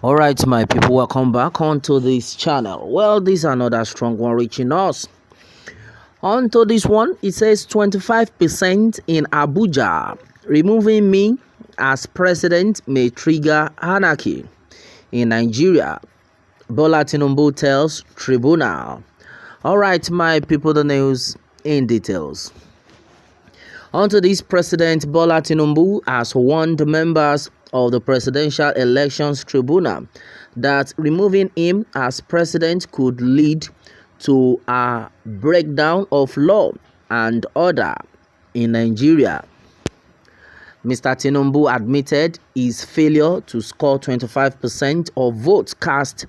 All right, my people, welcome back onto this channel. Well, this is another strong one reaching us. Onto this one, it says 25% in Abuja. Removing me as president may trigger anarchy in Nigeria. Bola Tinubu tells Tribunal. All right, my people, the news in details. Onto this, President Bola Tinubu has warned members of the Presidential Elections Tribunal that removing him as president could lead to a breakdown of law and order in Nigeria. Mr. Tinubu admitted his failure to score 25% of votes cast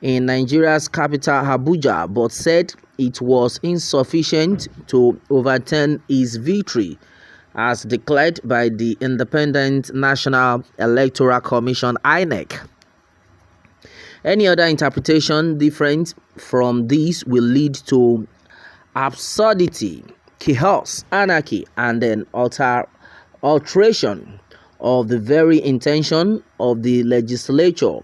in Nigeria's capital Abuja, but said it was insufficient to overturn his victory as declared by the Independent National Electoral Commission (INEC). Any other interpretation different from this will lead to absurdity, chaos, anarchy, and an alteration of the very intention of the legislature.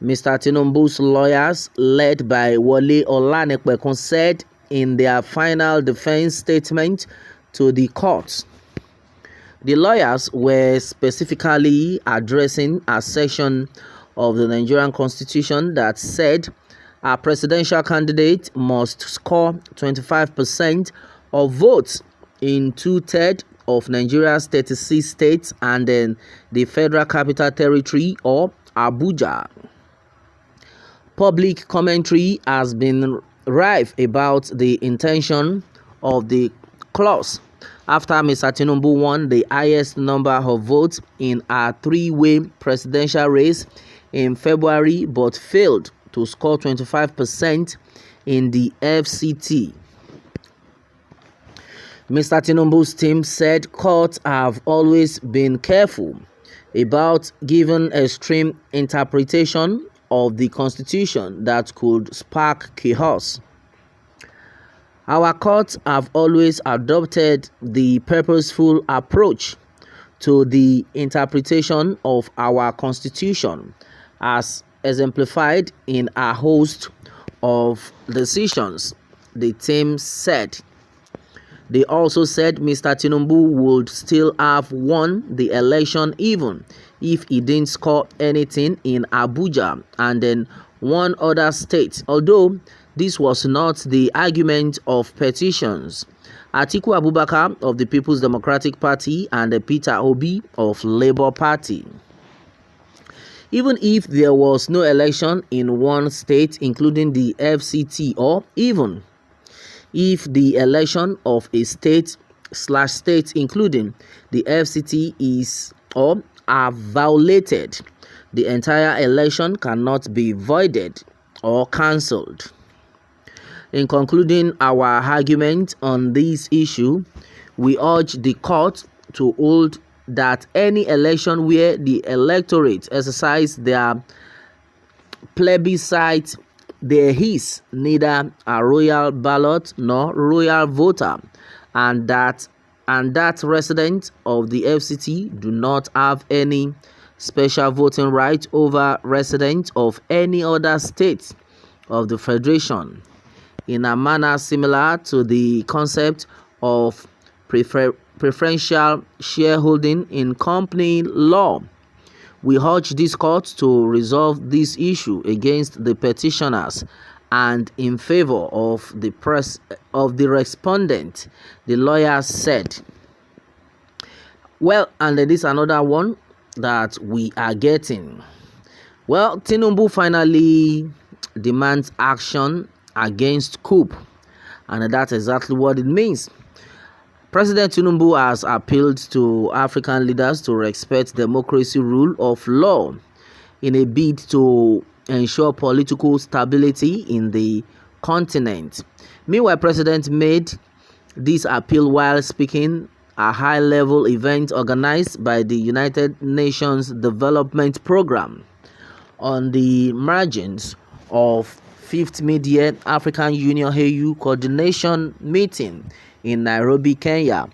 Mr. Tinubu's lawyers, led by Wole Olanipekun, said in their final defense statement to the court. The lawyers were specifically addressing a section of the Nigerian Constitution that said a presidential candidate must score 25% of votes in 2/3 of Nigeria's 36 states and then the Federal Capital Territory or Abuja. Public commentary has been rife about the intention of the clause after Mr. Tinubu won the highest number of votes in a three-way presidential race in February but failed to score 25% in the FCT. Mr. Tinubu's team said courts have always been careful about giving extreme interpretation of the Constitution that could spark chaos. Our courts have always adopted the purposeful approach to the interpretation of our Constitution, as exemplified in a host of decisions, the team said. They also said Mr. Tinubu would still have won the election even if he didn't score anything in Abuja and then one other state, although this was not the argument of petitions. Atiku Abubakar of the People's Democratic Party and Peter Obi of Labour Party. Even if there was no election in one state, including the FCT, or even if the election of a state/state, including the FCT, is or are violated, the entire election cannot be voided or cancelled. In concluding our argument on this issue, we urge the court to hold that any election where the electorate exercise their plebiscite, there is neither a royal ballot nor royal voter, and that residents of the FCT do not have any special voting right over residents of any other state of the Federation, in a manner similar to the concept of preferential shareholding in company law. We urge this court to resolve this issue against the petitioners and in favor of the respondent, the lawyer said. Well, and this is another one that we are getting. Well, Tinubu finally demands action against coup, and that's exactly what it means. President Tinubu has appealed to African leaders to respect democracy rule of law in a bid to ensure political stability in the continent. Meanwhile, President made this appeal while speaking at a high-level event organized by the United Nations Development Programme on the margins of 5th Mid-Year African Union AU Coordination Meeting in Nairobi, Kenya.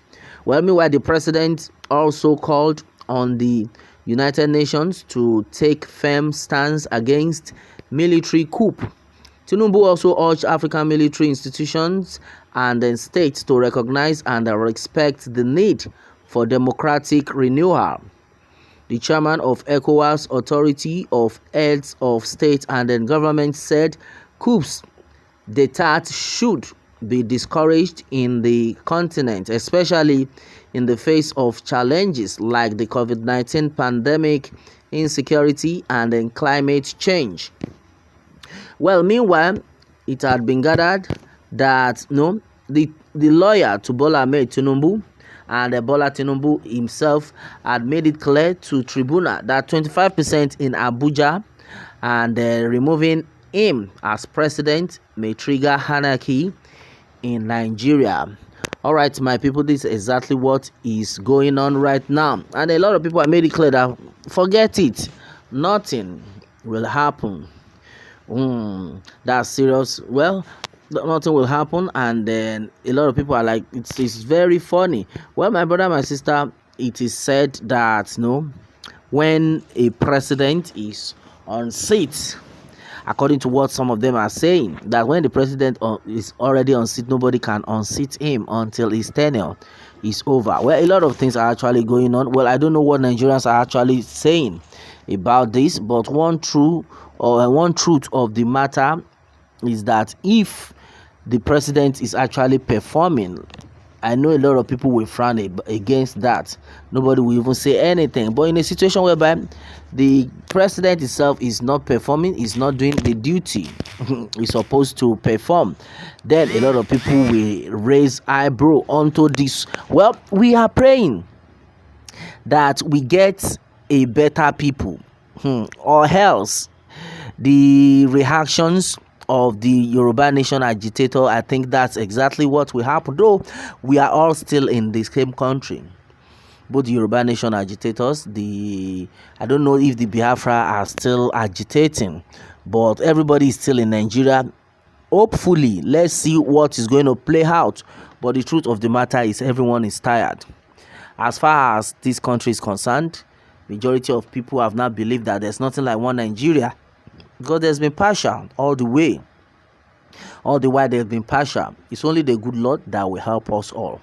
Well, meanwhile, the president also called on the United Nations to take firm stance against military coup. Tinubu also urged African military institutions and then states to recognize and respect the need for democratic renewal. The chairman of ECOWAS Authority of Heads of State and then Government said coups d'etat should be discouraged in the continent, especially in the face of challenges like the COVID-19 pandemic, insecurity, and then climate change. Well, meanwhile, it had been gathered that the lawyer to Bola Ahmed Tinubu and Bola Tinubu himself had made it clear to Tribunal that 25% in Abuja and removing him as president may trigger anarchy in Nigeria. All right, my people, this is exactly what is going on right now, and a lot of people have made it clear that forget it, nothing will happen. That's serious. Well, nothing will happen, and then a lot of people are like, it's very funny. Well, my brother, my sister, it is said that when a president is on seat, according to what some of them are saying, that when the president is already on seat, nobody can unseat him until his tenure is over. Well, a lot of things are actually going on. Well, I don't know what Nigerians are actually saying about this, but one truth of the matter is that if the president is actually performing, I know a lot of people will frown against that. Nobody will even say anything. But in a situation whereby the president itself is not performing, is not doing the duty he's supposed to perform, then a lot of people will raise eyebrow onto this. Well, we are praying that we get a better people, or else the reactions of the Yoruba Nation agitator, I think that's exactly what will happen. Though we are all still in the same country, both the Yoruba Nation agitators, I don't know if the Biafra are still agitating, but everybody is still in Nigeria. Hopefully, let's see what is going to play out. But the truth of the matter is everyone is tired. As far as this country is concerned, majority of people have not believed that there's nothing like one Nigeria, because there's been partial all the way. All the while there's been partial. It's only the good Lord that will help us all.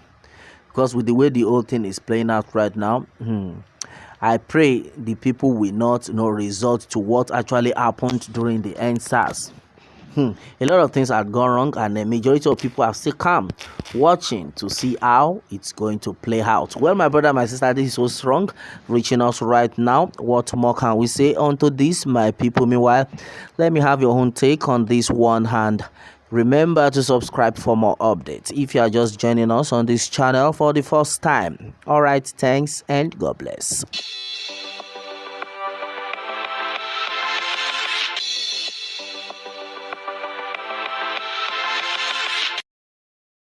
Because with the way the whole thing is playing out right now, I pray the people will not resort to what actually happened during the NSAS. A lot of things have gone wrong, and the majority of people are still calm, watching to see how it's going to play out. Well, my brother, my sister, this is so strong, reaching us right now. What more can we say onto this, my people? Meanwhile, let me have your own take on this one hand. Remember to subscribe for more updates if you are just joining us on this channel for the first time. All right, thanks and God bless.